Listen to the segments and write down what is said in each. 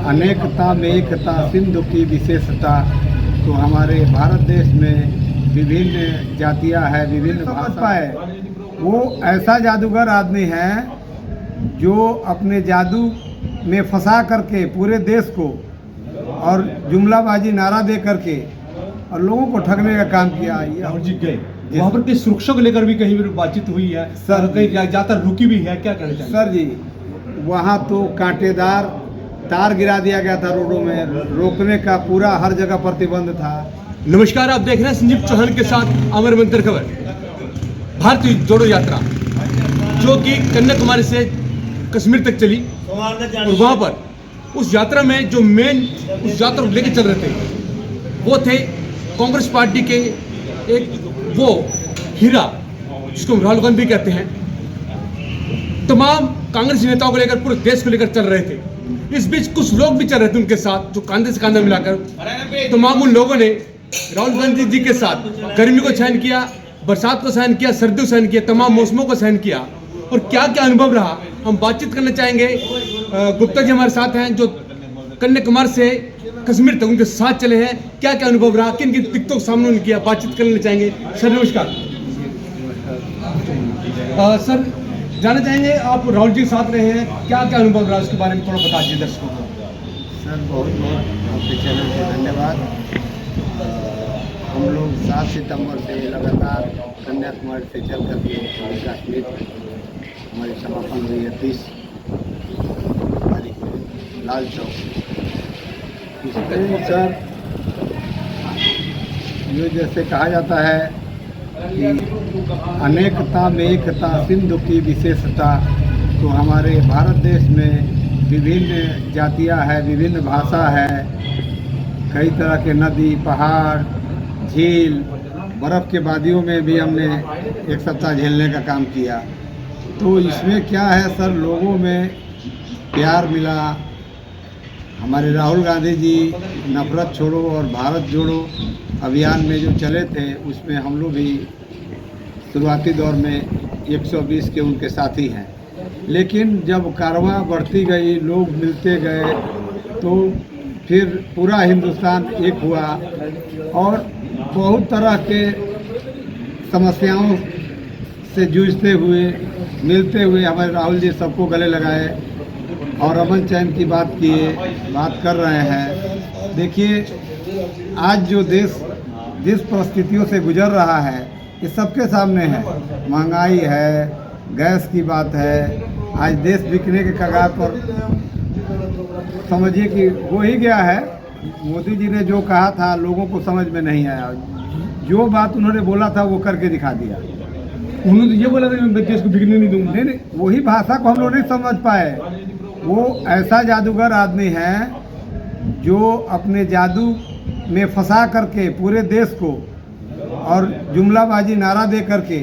अनेकता में एकता सिंधु की विशेषता। तो हमारे भारत देश में विभिन्न जातियां हैं, विभिन्न भाषा है। वो ऐसा जादूगर आदमी है जो अपने जादू में फंसा करके पूरे देश को और जुमलाबाजी नारा दे करके और लोगों को ठगने का काम किया। राहुल जी गए वहाँ पर की सुरक्षा को लेकर भी कहीं बातचीत हुई है सर, कहीं ज्यादा रुकी भी है, क्या कहना चाहिए सर जी? वहाँ तो कांटेदार तार गिरा दिया गया था रोडों में, रोकने का पूरा हर जगह प्रतिबंध था। नमस्कार, आप देख रहे हैं संजीव चौहान के साथ अमर मंत्र खबर। भारतीय जोड़ो यात्रा जो कि कन्याकुमारी से कश्मीर तक चली और वहाँ पर उस यात्रा में जो मेन उस यात्रा को लेकर चल रहे थे वो थे कांग्रेस पार्टी के एक वो हीरा जिसको राहुल गांधी कहते हैं। तमाम कांग्रेस नेताओं को लेकर पूरे देश को लेकर चल रहे थे। इस बीच कुछ लोग भी चल रहे थे उनके साथ जो कांधे से कांधा मिलाकर। तमाम उन लोगों ने राहुल गांधी जी के साथ गर्मी को सहन किया, बरसात को सहन किया, सर्दी को सहन किया, तमाम मौसमों को सहन किया। और क्या क्या अनुभव रहा हम बातचीत करना चाहेंगे। गुप्ता जी हमारे साथ हैं जो कन्याकुमारी से कश्मीर तक उनके साथ चले हैं। क्या क्या अनुभव रहा, किन किन दिक्कतों का सामना किया, बातचीत करना चाहेंगे। सर नमस्कार। सर जानना चाहेंगे आप राहुल जी के साथ रहे हैं, क्या क्या अनुभव रहा उसके बारे में थोड़ा बता दीजिए दर्शकों को। सर बहुत बहुत आपके चैनल से धन्यवाद। हम लोग 7 सितंबर से लगातार कन्याकुमारी से चल करके कश्मीर हमारी समापन हुई है 30 तारीख को लाल चौक। इसमें सर ये जैसे कहा जाता है कि अनेकता में एकता सिंधु की विशेषता। तो हमारे भारत देश में विभिन्न जातियां हैं, विभिन्न भाषा है, कई तरह के नदी, पहाड़, झील, बर्फ़ के वादियों में भी हमने एक सप्ताह झेलने का काम किया। तो इसमें क्या है सर, लोगों में प्यार मिला। हमारे राहुल गांधी जी नफरत छोड़ो और भारत जोड़ो अभियान में जो चले थे उसमें हम लोग भी शुरुआती दौर में 120 के उनके साथी हैं। लेकिन जब कारवां बढ़ती गई, लोग मिलते गए, तो फिर पूरा हिंदुस्तान एक हुआ और बहुत तरह के समस्याओं से जूझते हुए, मिलते हुए हमारे राहुल जी सबको गले लगाए और अमन चैन की बात कर रहे हैं। देखिए आज जो देश जिस परिस्थितियों से गुजर रहा है ये सबके सामने है। महंगाई है, गैस की बात है, आज देश बिकने के कगार पर समझिए कि हो ही गया है। मोदी जी ने जो कहा था लोगों को समझ में नहीं आया। जो बात उन्होंने बोला था वो करके दिखा दिया। उन्होंने तो ये बोला था मैं देश को बिकने नहीं दूंगा। नहीं, वही भाषा को हम लोग नहीं समझ पाए। वो ऐसा जादूगर आदमी है जो अपने जादू में फंसा करके पूरे देश को और जुमलाबाजी नारा दे करके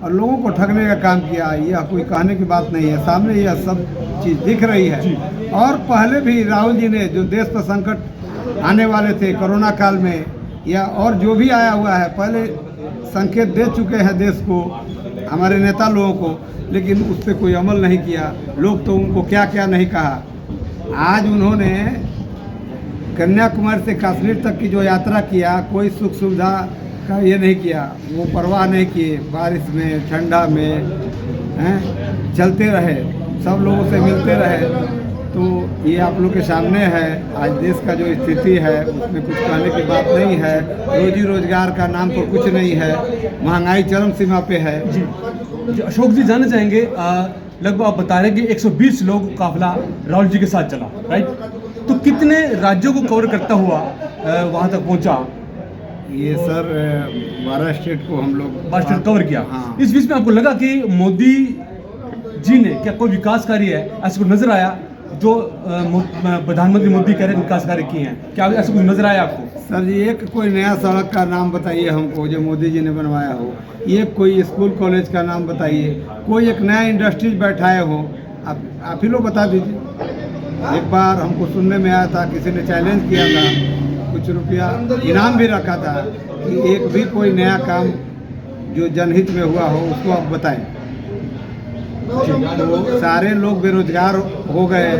और लोगों को ठगने का काम किया। यह कोई कहने की बात नहीं है, सामने यह सब चीज़ दिख रही है। और पहले भी राहुल जी ने जो देश पर संकट आने वाले थे कोरोना काल में या और जो भी आया हुआ है, पहले संकेत दे चुके हैं देश को, हमारे नेता लोगों को, लेकिन उस पर कोई अमल नहीं किया। लोग तो उनको क्या क्या नहीं कहा। आज उन्होंने कन्याकुमारी से कश्मीर तक की जो यात्रा किया, कोई सुख सुविधा का ये नहीं किया, वो परवाह नहीं किए। बारिश में, ठंडा में चलते रहे, सब लोगों से मिलते रहे। तो ये आप लोग के सामने है। आज देश का जो स्थिति है उसमें कुछ कहने की बात नहीं है। रोजी रोजगार का नाम पर कुछ नहीं है, महंगाई चरम सीमा पे है। जी अशोक जी जानना चाहेंगे, लगभग आप बता रहे हैं कि 120 लोग काफिला राहुल जी के साथ चला, राइट? तो कितने राज्यों को कवर करता हुआ वहाँ तक पहुँचा? ये सर 12 स्टेट को हम लोग 12 स्टेट कवर किया। हाँ। इस बीच में आपको लगा कि मोदी जी ने क्या कोई विकास कार्य है ऐसा कुछ नजर आया जो प्रधानमंत्री मोदी कह रहे विकास कार्य किए हैं? क्या ऐसा कुछ नजर आया आपको? सर जी एक कोई नया सड़क का नाम बताइए हमको जो मोदी जी ने बनवाया हो। ये कोई स्कूल कॉलेज का नाम बताइए, कोई एक नया इंडस्ट्रीज बैठाए हो, आप ही लोग बता दीजिए। एक बार हमको सुनने में आया था, किसी ने चैलेंज किया था, कुछ रुपया इनाम भी रखा था कि एक भी कोई नया काम जो जनहित में हुआ हो उसको आप बताएं। तो सारे लोग बेरोजगार हो गए,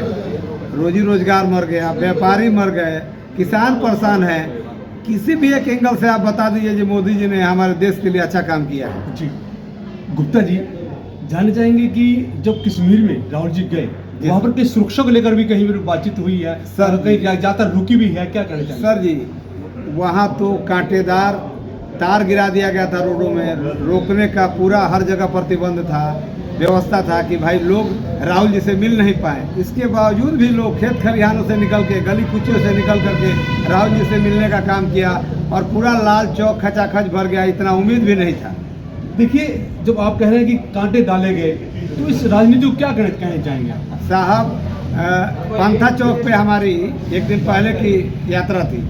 रोजी रोजगार मर गया, व्यापारी मर गए, किसान परेशान है। किसी भी एक एंगल से आप बता दीजिए कि मोदी जी ने हमारे देश के लिए अच्छा काम किया है। जी गुप्ता जी, जानना चाहेंगे कि जब कश्मीर में राहुल जी गए, वहाँ पर कहीं सुरक्षा को लेकर भी कहीं बातचीत हुई है सर? कहीं ज्यादा रुकी भी है, क्या कहना चाहेंगे? सर जी, वहाँ तो कांटेदार तार गिरा दिया गया था रोडों में, रोकने का पूरा हर जगह प्रतिबंध था, व्यवस्था था कि भाई लोग राहुल जी से मिल नहीं पाए। इसके बावजूद भी लोग खेत खलिहानों से निकल के, गली कुचियों से निकल करके राहुल जी से मिलने का काम किया और पूरा लाल चौक खचाखच भर गया। इतना उम्मीद भी नहीं था। देखिए, जब आप कह रहे हैं कि कांटे डाले गए, तो इस राजनीति को क्या कहना चाहेंगे आप? साहब, पंथा चौक पे हमारी एक दिन पहले की यात्रा थी।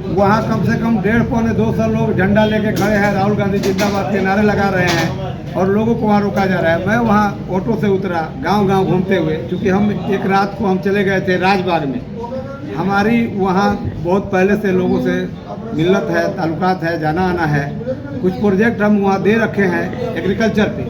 वहाँ कम से कम 150-200 लोग झंडा लेके खड़े हैं, राहुल गांधी जिंदाबाद के नारे लगा रहे हैं और लोगों को वहाँ रोका जा रहा है। मैं वहाँ ऑटो से उतरा, गांव-गांव घूमते हुए, क्योंकि हम एक रात को हम चले गए थे राजबाग में। हमारी वहाँ बहुत पहले से लोगों से मिलत है, ताल्लुकात है, जाना आना है। कुछ प्रोजेक्ट हम वहाँ दे रखे हैं एग्रीकल्चर पे,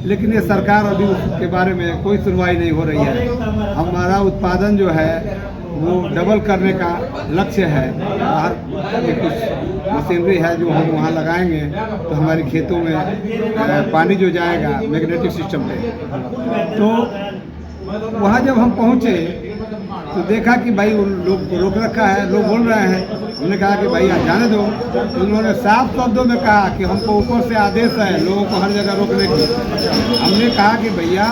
लेकिन ये सरकार अभी उसके बारे में कोई सुनवाई नहीं हो रही है। हमारा उत्पादन जो है वो डबल करने का लक्ष्य है। बाहर की कुछ मशीनरी है जो हम वहाँ लगाएंगे तो हमारी खेतों में पानी जो जाएगा मैग्नेटिक सिस्टम पे। तो वहाँ जब हम पहुँचे तो देखा कि भाई उन लोग रोक रखा है, लोग बोल रहे हैं। हमने कहा कि भाई जाने दो। तो उन्होंने साफ शब्दों में कहा कि हमको ऊपर से आदेश है लोगों को हर जगह रोकने की। हमने कहा कि भैया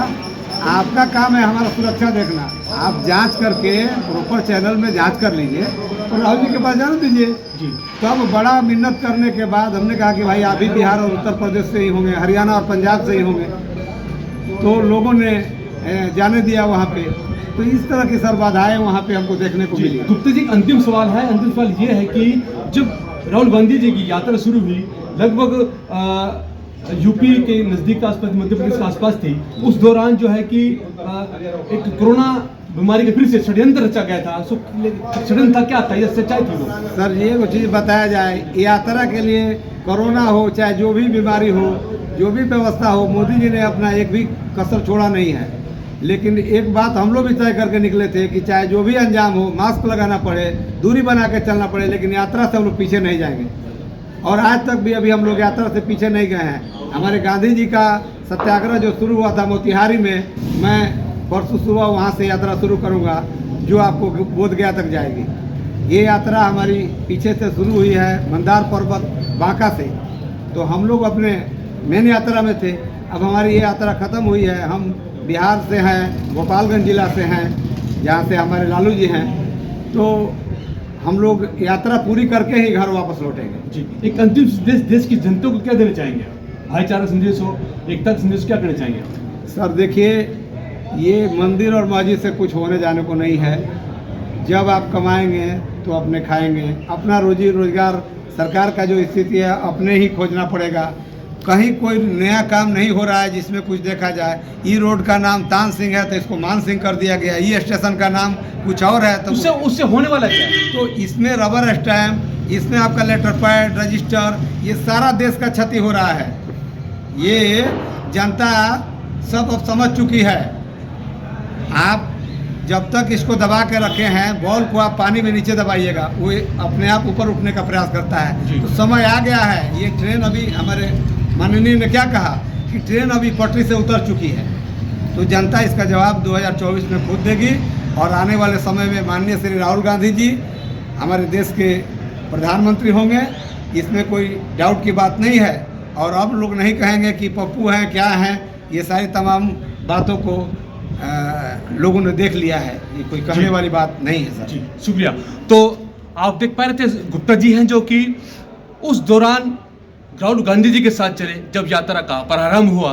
आपका काम है हमारा सुरक्षा देखना, आप जांच करके प्रॉपर चैनल में जांच कर लीजिए और राहुल जी के पास जाने दीजिए। जी। तब बड़ा मिन्नत करने के बाद हमने कहा कि भाई आप भी बिहार और उत्तर प्रदेश से ही होंगे, हरियाणा और पंजाब से ही होंगे। तो लोगों ने जाने दिया वहाँ पे। तो इस तरह की सर बाधाएं वहाँ पे हमको देखने को मिली। गुप्ता जी, अंतिम सवाल है। अंतिम सवाल ये है कि जब राहुल गांधी जी की यात्रा शुरू हुई, लगभग यूपी के नज़दीक आसपास, मध्य प्रदेश के आसपास थी, उस दौरान जो है कि एक कोरोना बीमारी का फिर से षड्यंत्र रचा गया था। षड्यंत्र था, क्या था, यह सच्चाई थी? सर ये वो चीज़ बताया जाए, यात्रा के लिए कोरोना हो चाहे जो भी बीमारी हो, जो भी व्यवस्था हो, मोदी जी ने अपना एक भी कसर छोड़ा नहीं है। लेकिन एक बात हम लोग भी तय करके निकले थे कि चाहे जो भी अंजाम हो, मास्क लगाना पड़े, दूरी बना के चलना पड़े, लेकिन यात्रा से हम लोग पीछे नहीं जाएंगे। और आज तक भी अभी हम लोग यात्रा से पीछे नहीं गए हैं। हमारे गांधी जी का सत्याग्रह जो शुरू हुआ था मोतिहारी में, मैं परसों सुबह वहाँ से यात्रा शुरू करूँगा जो आपको बोधगया तक जाएगी। ये यात्रा हमारी पीछे से शुरू हुई है मंदार पर्वत बांका से। तो हम लोग अपने मेन यात्रा में थे। अब हमारी ये यात्रा ख़त्म हुई है। हम बिहार से हैं, गोपालगंज जिला से हैं, जहाँ से हमारे लालू जी हैं। तो हम लोग यात्रा पूरी करके ही घर वापस लौटेंगे। जी, एक अंतिम संदेश देश की जनता को क्या देना चाहेंगे? भाईचारा संदेश हो, एकता संदेश, क्या कहना चाहेंगे? सर देखिए, ये मंदिर और मस्जिद से कुछ होने जाने को नहीं है। जब आप कमाएंगे तो अपने खाएंगे। अपना रोजी रोजगार, सरकार का जो स्थिति है अपने ही खोजना पड़ेगा। कहीं कोई नया काम नहीं हो रहा है जिसमें कुछ देखा जाए। ई रोड का नाम तान सिंह है तो इसको मान सिंह कर दिया गया। ई स्टेशन का नाम कुछ और है तो उससे होने वाला क्या है? तो इसमें रबर स्टैम्प, इसमें आपका लेटर पैड, रजिस्टर, ये सारा देश का क्षति हो रहा है। ये जनता सब अब समझ चुकी है। आप जब तक इसको दबा के रखे हैं, बॉल को आप पानी में नीचे दबाइएगा, वो अपने आप ऊपर उठने का प्रयास करता है। तो समय आ गया है। ये ट्रेन अभी हमारे माननीय ने क्या कहा कि ट्रेन अभी पटरी से उतर चुकी है। तो जनता इसका जवाब 2024 में खुद देगी और आने वाले समय में माननीय श्री राहुल गांधी जी हमारे देश के प्रधानमंत्री होंगे। इसमें कोई डाउट की बात नहीं है। और अब लोग नहीं कहेंगे कि पप्पू हैं, क्या हैं। ये सारी तमाम बातों को लोगों ने देख लिया है। ये कोई कहने वाली बात नहीं है। सर जी, शुक्रिया। तो आप देख पा रहे थे गुप्ता जी हैं जो कि उस दौरान राहुल गांधी जी के साथ चले जब यात्रा का प्रारंभ हुआ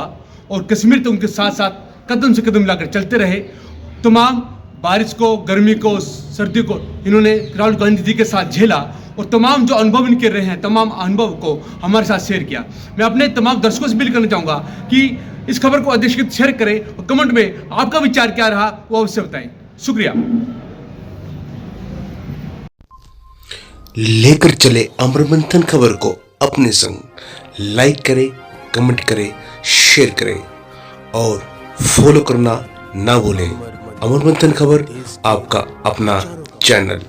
और कश्मीर तक उनके साथ साथ कदम से कदम मिलाकर चलते रहे। तमाम बारिश को, गर्मी को, सर्दी को इन्होंने राहुल गांधी जी के साथ झेला और तमाम जो अनुभव इनके रहे हैं, तमाम अनुभव को हमारे साथ शेयर किया। मैं अपने तमाम दर्शकों से अपील करना चाहूँगा कि इस खबर को अधिकृत शेयर करें और कमेंट में आपका विचार क्या रहा वो अवश्य बताएं। शुक्रिया। लेकर चले अमरमंथन खबर को अपने संग। लाइक करें, कमेंट करें, शेयर करें और फॉलो करना ना भूलें। अमर मंथन खबर आपका अपना चैनल।